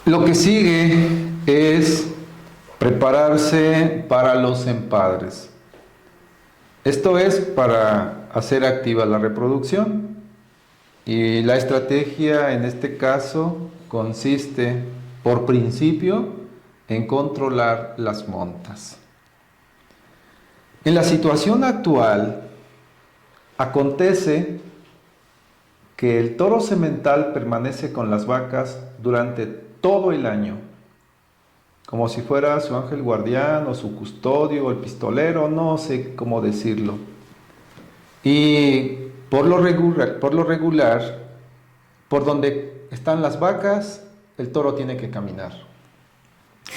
Lo que sigue es prepararse para los empadres. Esto es para hacer activa la reproducción. Y la estrategia en este caso consiste, por principio, en controlar las montas. En la situación actual, acontece que el toro semental permanece con las vacas durante todo el año, como si fuera su ángel guardián o su custodio o el pistolero, no sé cómo decirlo. Y por lo regular, por donde están las vacas, el toro tiene que caminar.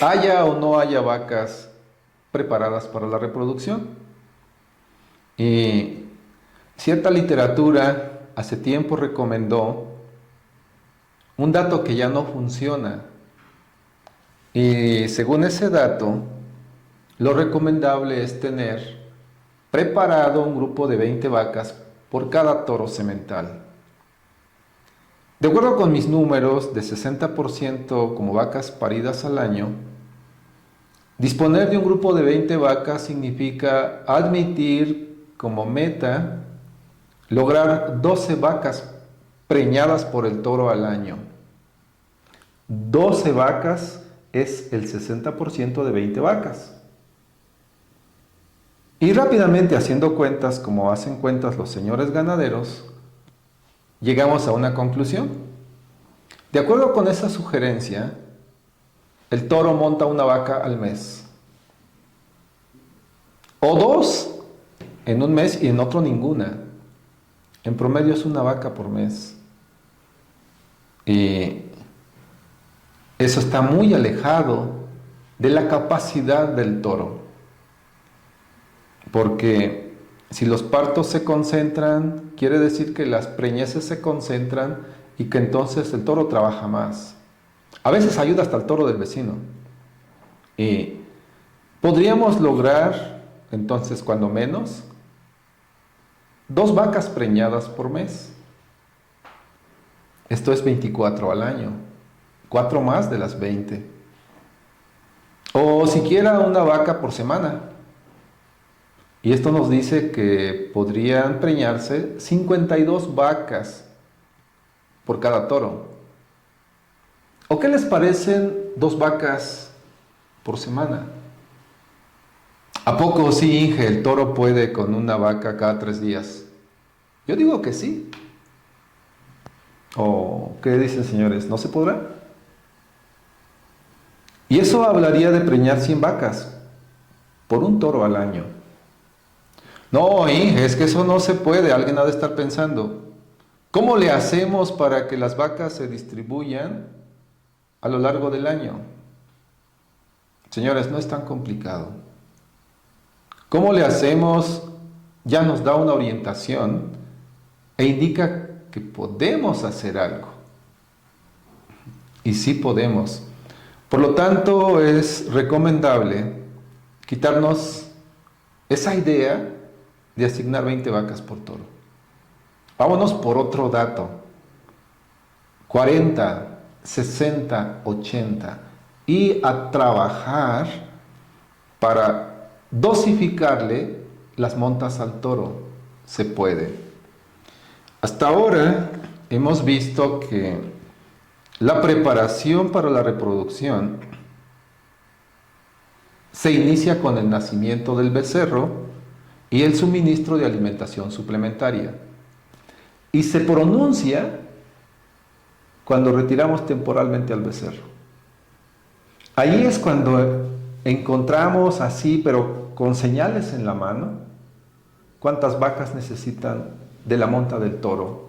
Haya o no haya vacas preparadas para la reproducción. Y cierta literatura hace tiempo recomendó un dato que ya no funciona. Y según ese dato, lo recomendable es tener preparado un grupo de 20 vacas por cada toro semental. De acuerdo con mis números de 60% como vacas paridas al año, disponer de un grupo de 20 vacas significa admitir como meta lograr 12 vacas preñadas por el toro al año. 12 vacas es el 60% de 20 vacas. Y rápidamente haciendo cuentas, como hacen cuentas los señores ganaderos, llegamos a una conclusión. De acuerdo con esa sugerencia, el toro monta una vaca al mes. O dos en un mes y en otro ninguna. En promedio es una vaca por mes. Y eso está muy alejado de la capacidad del toro. Porque si los partos se concentran, quiere decir que las preñeces se concentran y que entonces el toro trabaja más. A veces ayuda hasta el toro del vecino. Y podríamos lograr, entonces, cuando menos, 2 vacas preñadas por mes. Esto es 24 al año. 4 más de las 20. O siquiera una vaca por semana. Y esto nos dice que podrían preñarse 52 vacas por cada toro. ¿O qué les parecen 2 vacas por semana? ¿A poco sí, Inge, el toro puede con una vaca cada 3 días? Yo digo que sí. ¿O qué dicen, señores? ¿No se podrá? Y eso hablaría de preñar 100 vacas por un toro al año. No, Inge, es que eso no se puede. Alguien ha de estar pensando, ¿cómo le hacemos para que las vacas se distribuyan a lo largo del año? Señores, no es tan complicado. ¿Cómo le hacemos? Ya nos da una orientación e indica que podemos hacer algo. Y sí podemos. Por lo tanto, es recomendable quitarnos esa idea de asignar 20 vacas por toro. Vámonos por otro dato. 40, 60, 80. Y a trabajar para dosificarle las montas al toro. Se puede. Hasta ahora hemos visto que la preparación para la reproducción se inicia con el nacimiento del becerro y el suministro de alimentación suplementaria. Y se pronuncia cuando retiramos temporalmente al becerro. Ahí es cuando encontramos así, pero con señales en la mano, cuántas vacas necesitan de la monta del toro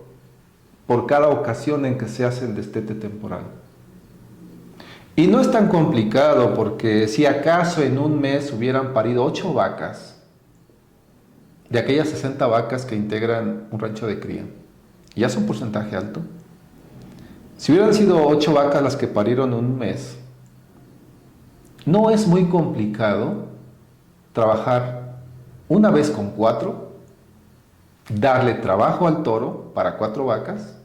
por cada ocasión en que se hace el destete temporal. Y no es tan complicado, porque si acaso en un mes hubieran parido 8 vacas, de aquellas 60 vacas que integran un rancho de cría, ya es un porcentaje alto. Si hubieran sido 8 vacas las que parieron en un mes, no es muy complicado trabajar una vez con 4, darle trabajo al toro para 4 vacas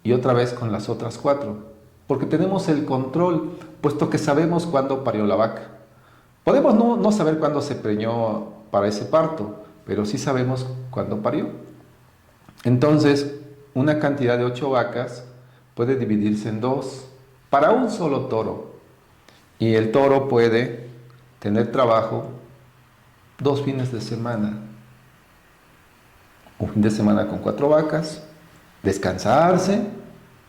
y otra vez con las otras 4. porque tenemos el control, puesto que sabemos cuándo parió la vaca. Podemos no saber cuándo se preñó para ese parto, pero sí sabemos cuándo parió. Entonces, una cantidad de 8 vacas puede dividirse en 2 para un solo toro. Y el toro puede tener trabajo 2 fines de semana. Un fin de semana con 4 vacas, descansarse,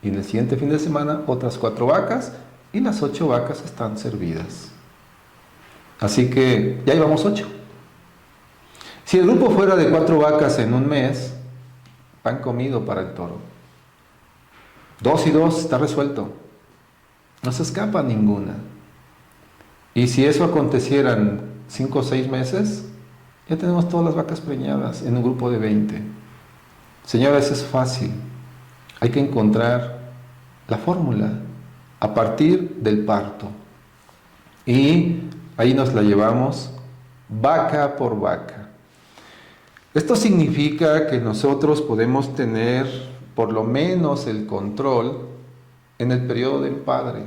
y en el siguiente fin de semana otras 4 vacas, y las 8 vacas están servidas. Así que ya llevamos 8. Si el grupo fuera de 4 vacas en un mes, pan comido para el toro. 2 y 2 está resuelto. No se escapa ninguna. Y si eso aconteciera en 5 o 6 meses, ya tenemos todas las vacas preñadas en un grupo de 20. Señores, es fácil. Hay que encontrar la fórmula a partir del parto. Y ahí nos la llevamos vaca por vaca. Esto significa que nosotros podemos tener por lo menos el control en el periodo de empadre.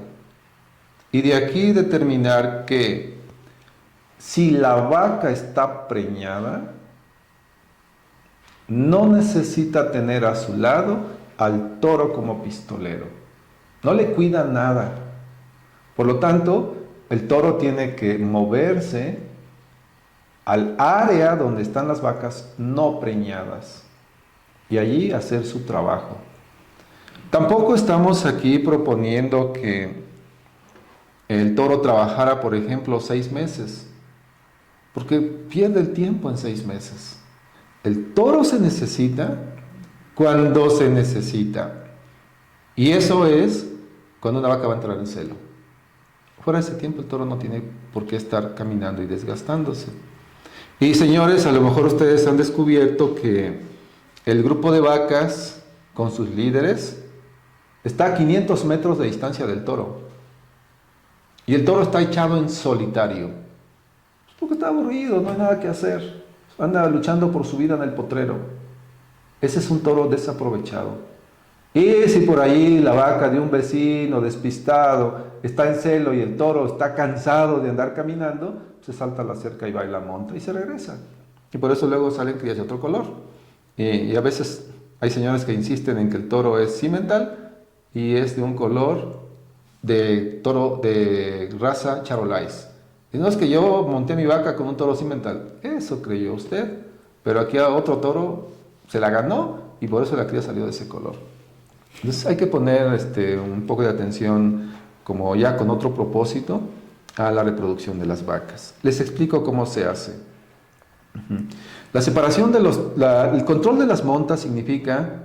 Y de aquí determinar que si la vaca está preñada, no necesita tener a su lado al toro como pistolero. No le cuida nada. Por lo tanto, el toro tiene que moverse al área donde están las vacas no preñadas y allí hacer su trabajo. Tampoco estamos aquí proponiendo que el toro trabajara, por ejemplo, 6 meses, porque pierde el tiempo en 6 meses. El toro se necesita cuando se necesita, y eso es cuando una vaca va a entrar en celo. Fuera de ese tiempo el toro no tiene por qué estar caminando y desgastándose. Y señores, a lo mejor ustedes han descubierto que el grupo de vacas con sus líderes está a 500 metros de distancia del toro. Y el toro está echado en solitario. Porque está aburrido, no hay nada que hacer. Anda luchando por su vida en el potrero. Ese es un toro desaprovechado. Y si por ahí la vaca de un vecino despistado está en celo y el toro está cansado de andar caminando, se salta a la cerca y va y la monta y se regresa. Y por eso luego salen crías de otro color. Y a veces hay señores que insisten en que el toro es cimental y es de un color de toro de raza charolais. Y no es que yo monté mi vaca con un toro cimental. Eso creyó usted. Pero aquí a otro toro se la ganó y por eso la cría salió de ese color. Entonces hay que poner un poco de atención, como ya con otro propósito, a la reproducción de las vacas. Les explico cómo se hace. La separación de el control de las montas significa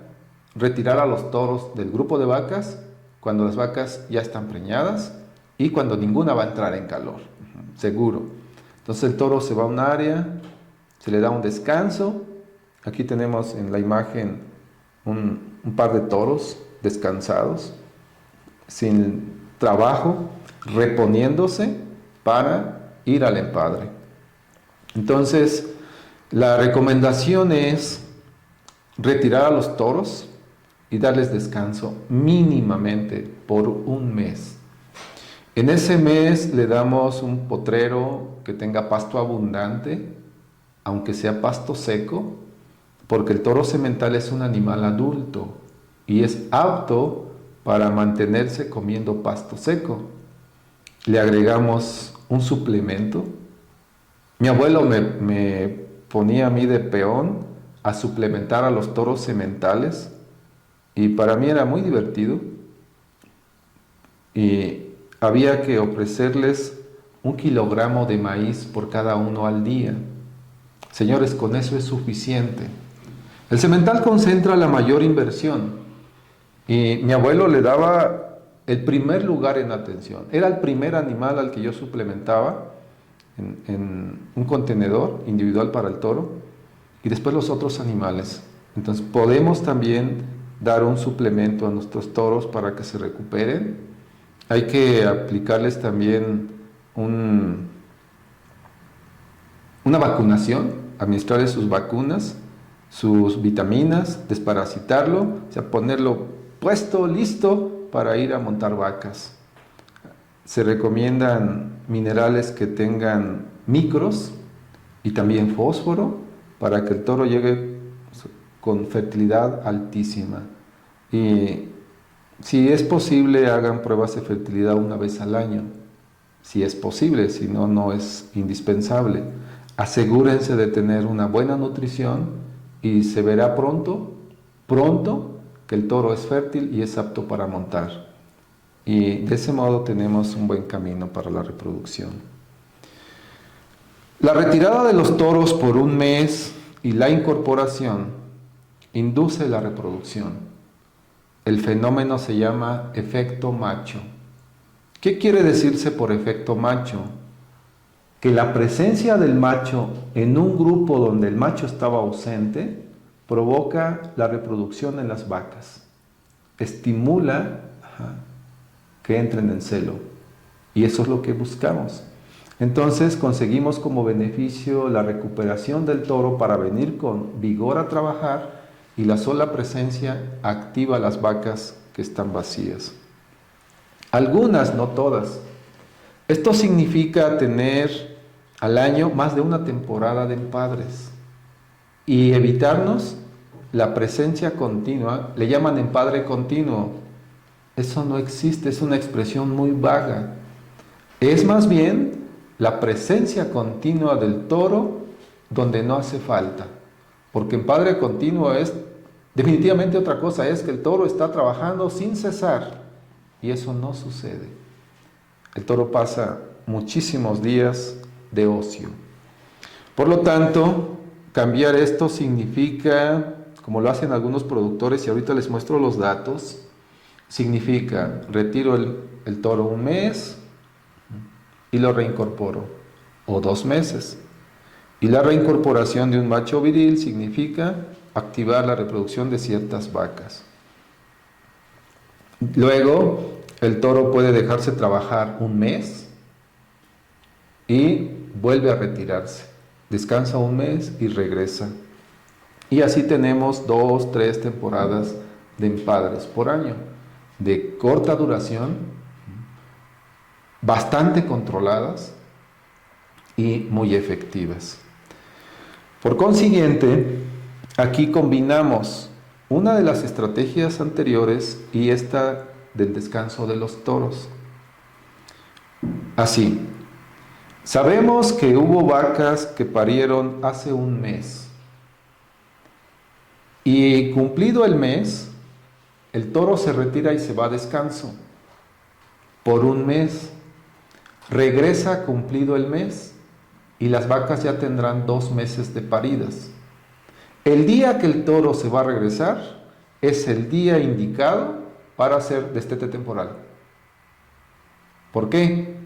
retirar a los toros del grupo de vacas cuando las vacas ya están preñadas y cuando ninguna va a entrar en calor, seguro. Entonces el toro se va a un área, se le da un descanso. Aquí tenemos en la imagen un par de toros descansados, sin trabajo, reponiéndose para ir al empadre. Entonces, la recomendación es retirar a los toros y darles descanso mínimamente por un mes. En ese mes le damos un potrero que tenga pasto abundante, aunque sea pasto seco, porque el toro semental es un animal adulto y es apto para mantenerse comiendo pasto seco. Le agregamos un suplemento. Mi abuelo me ponía a mí de peón a suplementar a los toros sementales y para mí era muy divertido y había que ofrecerles 1 kilogramo de maíz por cada uno al día. Señores, con eso es suficiente. El semental concentra la mayor inversión y mi abuelo le daba el primer lugar en atención. Era el primer animal al que yo suplementaba en un contenedor individual para el toro y después los otros animales. Entonces podemos también dar un suplemento a nuestros toros para que se recuperen. Hay que aplicarles también una vacunación, administrarles sus vacunas, sus vitaminas, desparasitarlo, o sea, ponerlo puesto, listo para ir a montar vacas. Se recomiendan minerales que tengan micros y también fósforo para que el toro llegue con fertilidad altísima. Y si es posible, hagan pruebas de fertilidad una vez al año. Si es posible, si no, no es indispensable. Asegúrense de tener una buena nutrición y se verá pronto que el toro es fértil y es apto para montar. Y de ese modo tenemos un buen camino para la reproducción. La retirada de los toros por un mes y la incorporación induce la reproducción. El fenómeno se llama efecto macho. ¿Qué quiere decirse por efecto macho? Que la presencia del macho en un grupo donde el macho estaba ausente provoca la reproducción en las vacas, estimula que entren en celo, y eso es lo que buscamos. Entonces conseguimos como beneficio la recuperación del toro para venir con vigor a trabajar, y la sola presencia activa las vacas que están vacías. Algunas, no todas. Esto significa tener al año más de una temporada de empadres y evitarnos la presencia continua. Le llaman empadre continuo. Eso no existe, es una expresión muy vaga. Es más bien la presencia continua del toro donde no hace falta. Porque empadre continuo es definitivamente otra cosa, es que el toro está trabajando sin cesar, y eso no sucede. El toro pasa muchísimos días de ocio. Por lo tanto, cambiar esto significa, como lo hacen algunos productores, y ahorita les muestro los datos, significa retiro el toro un mes y lo reincorporo, o 2 meses. Y la reincorporación de un macho viril significa activar la reproducción de ciertas vacas. Luego, el toro puede dejarse trabajar un mes y vuelve a retirarse. Descansa un mes y regresa. Y así tenemos 2, 3 temporadas de empadres por año, de corta duración, bastante controladas y muy efectivas. Por consiguiente, aquí combinamos una de las estrategias anteriores y esta del descanso de los toros. Así, sabemos que hubo vacas que parieron hace un mes. Y cumplido el mes, el toro se retira y se va a descanso por un mes. Regresa cumplido el mes y las vacas ya tendrán 2 meses de paridas. El día que el toro se va a regresar es el día indicado para hacer destete temporal. ¿Por qué?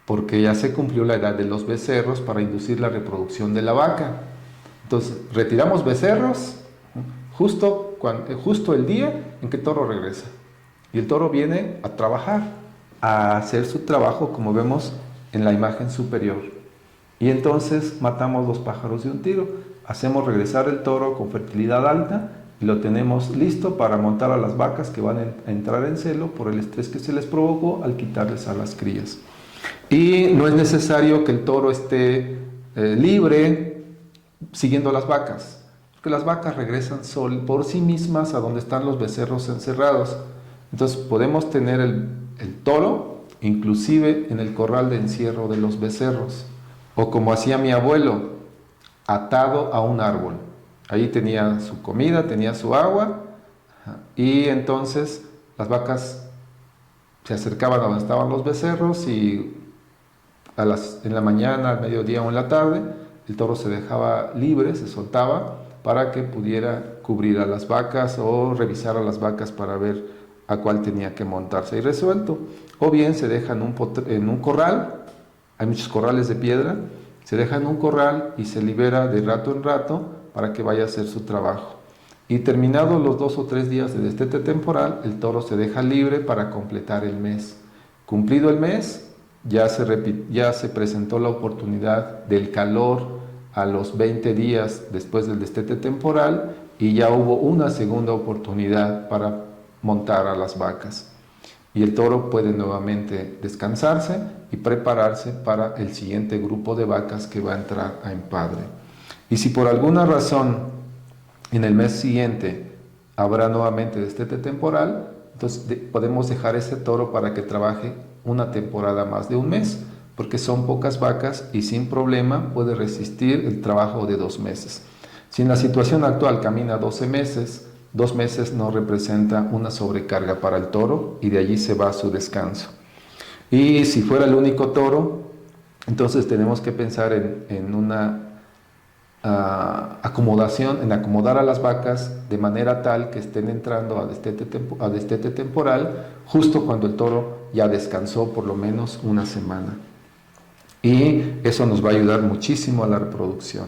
Porque ya se cumplió la edad de los becerros para inducir la reproducción de la vaca. Entonces, retiramos becerros justo el día en que el toro regresa. Y el toro viene a trabajar, a hacer su trabajo, como vemos en la imagen superior. Y entonces matamos 2 pájaros de un tiro. Hacemos regresar el toro con fertilidad alta y lo tenemos listo para montar a las vacas que van a entrar en celo por el estrés que se les provocó al quitarles a las crías. Y no es necesario que el toro esté libre siguiendo a las vacas, porque las vacas regresan por sí mismas a donde están los becerros encerrados. Entonces podemos tener el toro inclusive en el corral de encierro de los becerros, o como hacía mi abuelo, atado a un árbol. Ahí tenía su comida, tenía su agua, y entonces las vacas se acercaban a donde estaban los becerros y en la mañana, al mediodía o en la tarde, el toro se dejaba libre, se soltaba para que pudiera cubrir a las vacas o revisar a las vacas para ver a cuál tenía que montarse y resuelto. O bien se deja en un corral, hay muchos corrales de piedra, se deja en un corral y se libera de rato en rato para que vaya a hacer su trabajo. Y terminados los 2 o 3 días de destete temporal, el toro se deja libre para completar el mes. Cumplido el mes, ya se presentó la oportunidad del calor a los 20 días después del destete temporal y ya hubo una segunda oportunidad para montar a las vacas. y el toro puede nuevamente descansarse y prepararse para el siguiente grupo de vacas que va a entrar a empadre. Y si por alguna razón en el mes siguiente habrá nuevamente destete temporal, entonces podemos dejar ese toro para que trabaje una temporada más de un mes, porque son pocas vacas y sin problema puede resistir el trabajo de 2 meses. Si en la situación actual camina 12 meses, 2 meses no representa una sobrecarga para el toro y de allí se va a su descanso. Y si fuera el único toro, entonces tenemos que pensar en una acomodación, en acomodar a las vacas de manera tal que estén entrando a destete temporal justo cuando el toro ya descansó por lo menos una semana. Y eso nos va a ayudar muchísimo a la reproducción.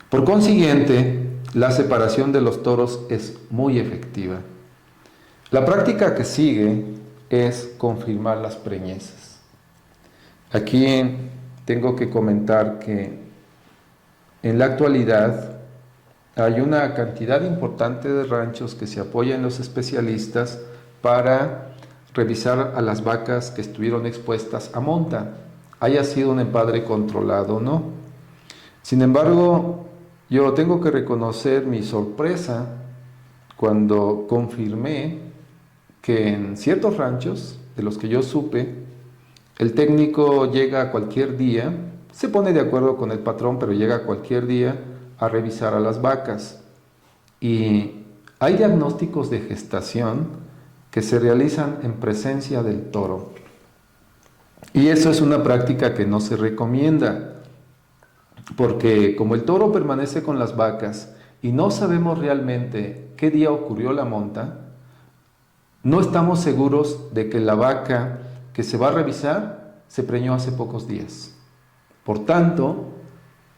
Por consiguiente, la separación de los toros es muy efectiva. La práctica que sigue es confirmar las preñeces. Aquí tengo que comentar que en la actualidad hay una cantidad importante de ranchos que se apoyan en los especialistas para revisar a las vacas que estuvieron expuestas a monta, haya sido un empadre controlado o no. Sin embargo, yo tengo que reconocer mi sorpresa cuando confirmé que en ciertos ranchos, de los que yo supe, el técnico llega cualquier día, se pone de acuerdo con el patrón, pero llega cualquier día a revisar a las vacas. Y hay diagnósticos de gestación que se realizan en presencia del toro. Y eso es una práctica que no se recomienda, porque como el toro permanece con las vacas y no sabemos realmente qué día ocurrió la monta, no estamos seguros de que la vaca que se va a revisar se preñó hace pocos días. Por tanto,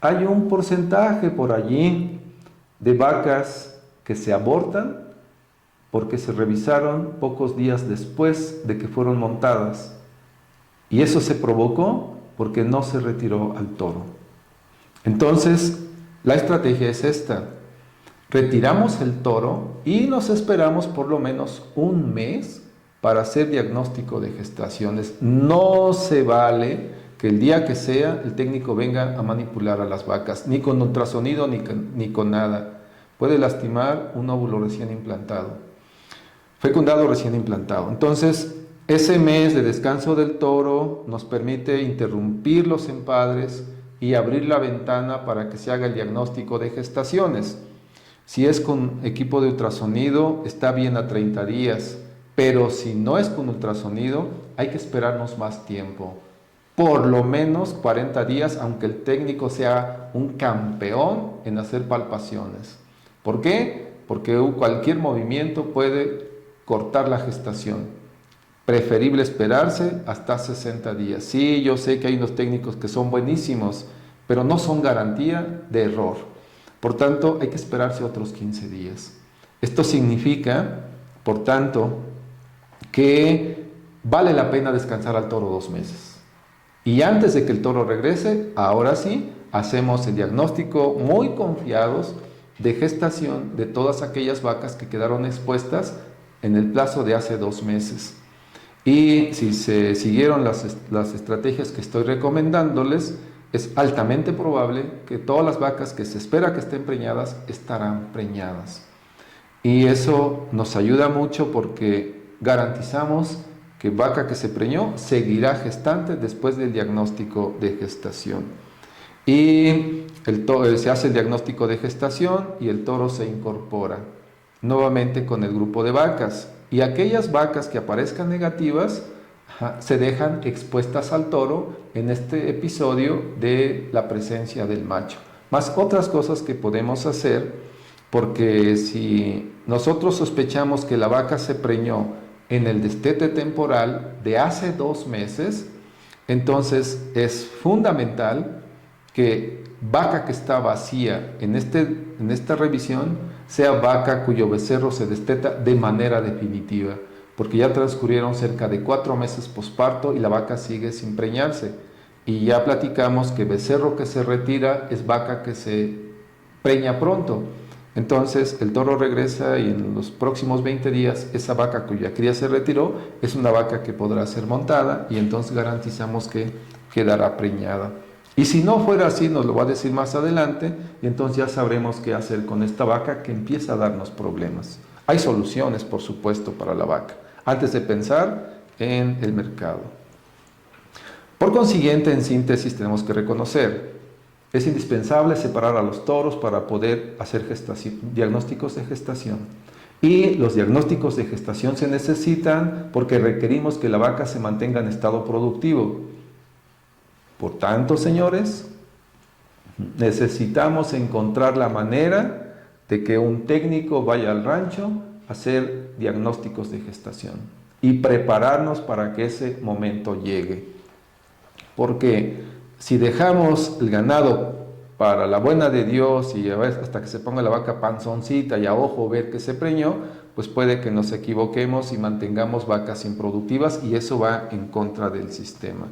hay un porcentaje por allí de vacas que se abortan porque se revisaron pocos días después de que fueron montadas. Y eso se provocó porque no se retiró al toro. Entonces, la estrategia es esta. Retiramos el toro y nos esperamos por lo menos un mes para hacer diagnóstico de gestaciones. No se vale que el día que sea el técnico venga a manipular a las vacas, ni con ultrasonido ni con nada. Puede lastimar un óvulo recién implantado, fecundado recién implantado. Entonces, ese mes de descanso del toro nos permite interrumpir los empadres y abrir la ventana para que se haga el diagnóstico de gestaciones. Si es con equipo de ultrasonido, está bien a 30 días, pero si no es con ultrasonido, hay que esperarnos más tiempo. Por lo menos 40 días, aunque el técnico sea un campeón en hacer palpaciones. ¿Por qué? Porque cualquier movimiento puede cortar la gestación. Preferible esperarse hasta 60 días. Sí, yo sé que hay unos técnicos que son buenísimos, pero no son garantía de error. Por tanto, hay que esperarse otros 15 días. Esto significa, por tanto, que vale la pena descansar al toro 2 meses. Y antes de que el toro regrese, ahora sí, hacemos el diagnóstico muy confiados de gestación de todas aquellas vacas que quedaron expuestas en el plazo de hace 2 meses. Y si se siguieron las estrategias que estoy recomendándoles, es altamente probable que todas las vacas que se espera que estén preñadas estarán preñadas. Y eso nos ayuda mucho porque garantizamos que vaca que se preñó seguirá gestante después del diagnóstico de gestación. Y se hace el diagnóstico de gestación y el toro se incorpora nuevamente con el grupo de vacas. Y aquellas vacas que aparezcan negativas se dejan expuestas al toro en este episodio de la presencia del macho. Más otras cosas que podemos hacer, porque si nosotros sospechamos que la vaca se preñó en el destete temporal de hace 2 meses, entonces es fundamental que vaca que está vacía en esta revisión sea vaca cuyo becerro se desteta de manera definitiva, porque ya transcurrieron cerca de 4 meses posparto y la vaca sigue sin preñarse. Y ya platicamos que becerro que se retira es vaca que se preña pronto. Entonces el toro regresa y en los próximos 20 días esa vaca cuya cría se retiró es una vaca que podrá ser montada y entonces garantizamos que quedará preñada. Y si no fuera así, nos lo va a decir más adelante, y entonces ya sabremos qué hacer con esta vaca que empieza a darnos problemas. Hay soluciones, por supuesto, para la vaca, antes de pensar en el mercado. Por consiguiente, en síntesis, tenemos que reconocer, es indispensable separar a los toros para poder hacer diagnósticos de gestación. Y los diagnósticos de gestación se necesitan porque requerimos que la vaca se mantenga en estado productivo. Por tanto, señores, necesitamos encontrar la manera de que un técnico vaya al rancho a hacer diagnósticos de gestación y prepararnos para que ese momento llegue. Porque si dejamos el ganado para la buena de Dios y a ver hasta que se ponga la vaca panzoncita y a ojo ver que se preñó, pues puede que nos equivoquemos y mantengamos vacas improductivas y eso va en contra del sistema.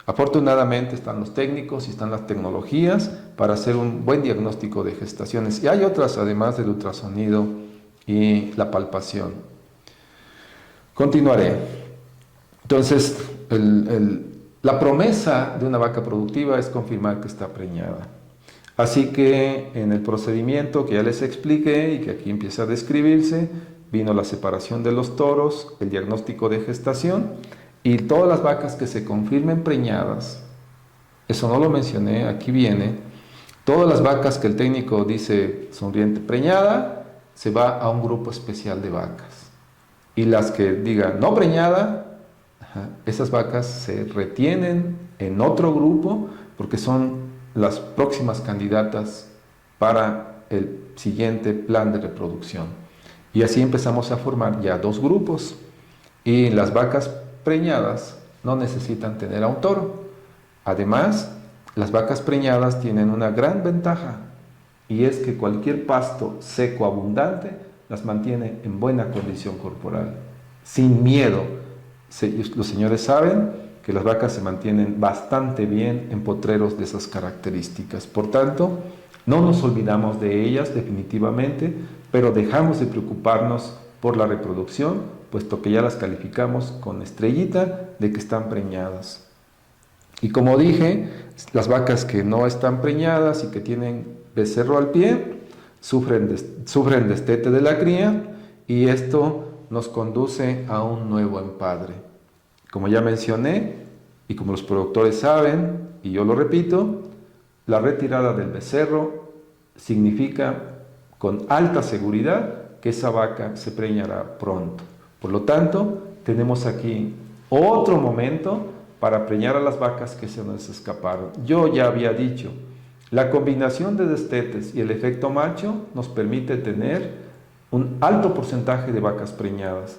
Afortunadamente están los técnicos y están las tecnologías para hacer un buen diagnóstico de gestaciones. Y hay otras además del ultrasonido y la palpación. Continuaré. Entonces, la promesa de una vaca productiva es confirmar que está preñada. Así que en el procedimiento que ya les expliqué y que aquí empieza a describirse, vino la separación de los toros, el diagnóstico de gestación y todas las vacas que se confirmen preñadas. Eso no lo mencioné, aquí viene. Todas las vacas que el técnico dice sonriente preñada, se va a un grupo especial de vacas. Y las que digan no preñada, esas vacas se retienen en otro grupo porque son las próximas candidatas para el siguiente plan de reproducción. Y así empezamos a formar ya dos grupos. Y las vacas preñadas no necesitan tener a un toro. Además, las vacas preñadas tienen una gran ventaja y es que cualquier pasto seco abundante las mantiene en buena condición corporal, sin miedo. Los señores saben que las vacas se mantienen bastante bien en potreros de esas características. Por tanto, no nos olvidamos de ellas definitivamente, pero dejamos de preocuparnos por la reproducción, puesto que ya las calificamos con estrellita de que están preñadas. Y como dije, las vacas que no están preñadas y que tienen becerro al pie, sufren destete de la cría y esto nos conduce a un nuevo empadre. Como ya mencioné, y como los productores saben, y yo lo repito, la retirada del becerro significa con alta seguridad que esa vaca se preñará pronto. Por lo tanto, tenemos aquí otro momento para preñar a las vacas que se nos escaparon. Yo ya había dicho, la combinación de destetes y el efecto macho nos permite tener un alto porcentaje de vacas preñadas.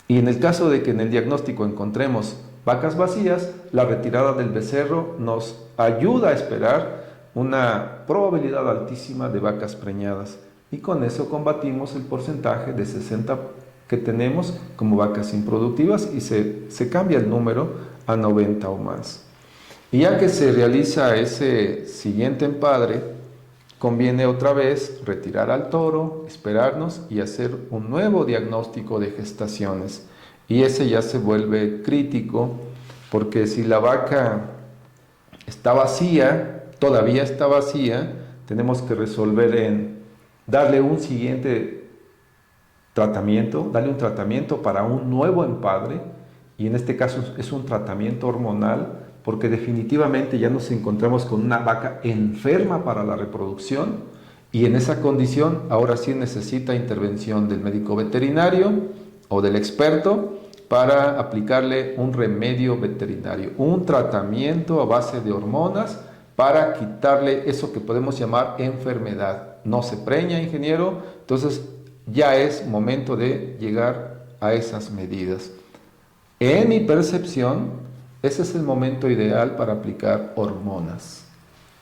Y en el caso de que en el diagnóstico encontremos vacas vacías, la retirada del becerro nos ayuda a esperar una probabilidad altísima de vacas preñadas. Y con eso combatimos el porcentaje de 60 que tenemos como vacas improductivas y se cambia el número a 90 o más. Y ya que se realiza ese siguiente empadre, conviene otra vez retirar al toro, esperarnos y hacer un nuevo diagnóstico de gestaciones. Y ese ya se vuelve crítico porque si la vaca está vacía, todavía está vacía, tenemos que resolver en darle un siguiente tratamiento, darle un tratamiento para un nuevo empadre, y en este caso es un tratamiento hormonal, porque definitivamente ya nos encontramos con una vaca enferma para la reproducción, y en esa condición ahora sí necesita intervención del médico veterinario o del experto para aplicarle un remedio veterinario, un tratamiento a base de hormonas para quitarle eso que podemos llamar enfermedad. No se preña, ingeniero, entonces ya es momento de llegar a esas medidas. En mi percepción, ese es el momento ideal para aplicar hormonas.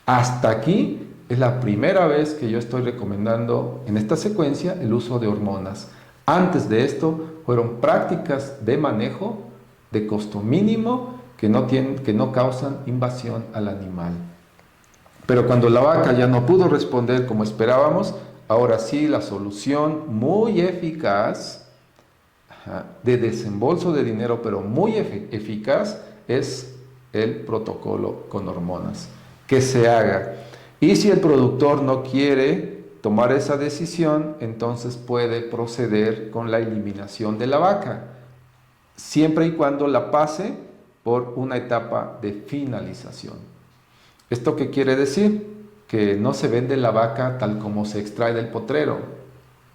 Hasta aquí es la primera vez que yo estoy recomendando en esta secuencia el uso de hormonas. Antes de esto fueron prácticas de manejo de costo mínimo que no causan invasión al animal. Pero cuando la vaca ya no pudo responder como esperábamos, Ahora sí, la solución muy eficaz de desembolso de dinero, pero muy eficaz, es el protocolo con hormonas. Que se haga. Y si el productor no quiere tomar esa decisión, entonces puede proceder con la eliminación de la vaca, siempre y cuando la pase por una etapa de finalización. ¿Esto qué quiere decir? Que no se vende la vaca tal como se extrae del potrero.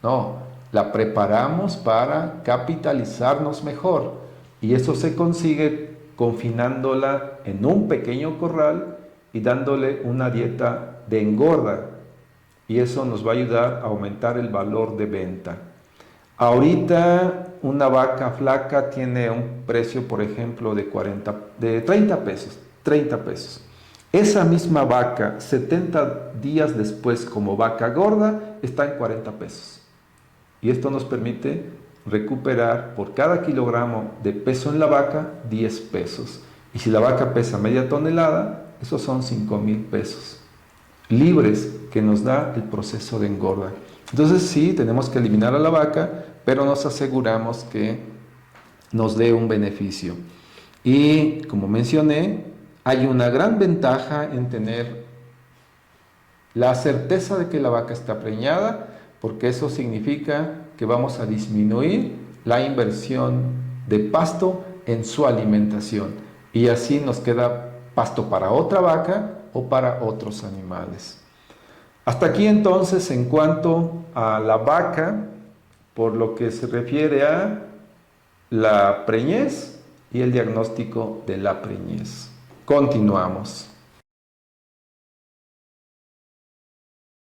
No, la preparamos para capitalizarnos mejor. Y eso se consigue confinándola en un pequeño corral y dándole una dieta de engorda. Y eso nos va a ayudar a aumentar el valor de venta. Ahorita una vaca flaca tiene un precio, por ejemplo, de 30 pesos. 30 pesos. Esa misma vaca, 70 días después como vaca gorda, está en 40 pesos. Y esto nos permite recuperar por cada kilogramo de peso en la vaca, 10 pesos. Y si la vaca pesa media tonelada, esos son 5,000 pesos libres que nos da el proceso de engorda. Entonces sí, tenemos que eliminar a la vaca, pero nos aseguramos que nos dé un beneficio. Y como mencioné, hay una gran ventaja en tener la certeza de que la vaca está preñada, porque eso significa que vamos a disminuir la inversión de pasto en su alimentación. Y así nos queda pasto para otra vaca o para otros animales. Hasta aquí entonces en cuanto a la vaca, por lo que se refiere a la preñez y el diagnóstico de la preñez. Continuamos.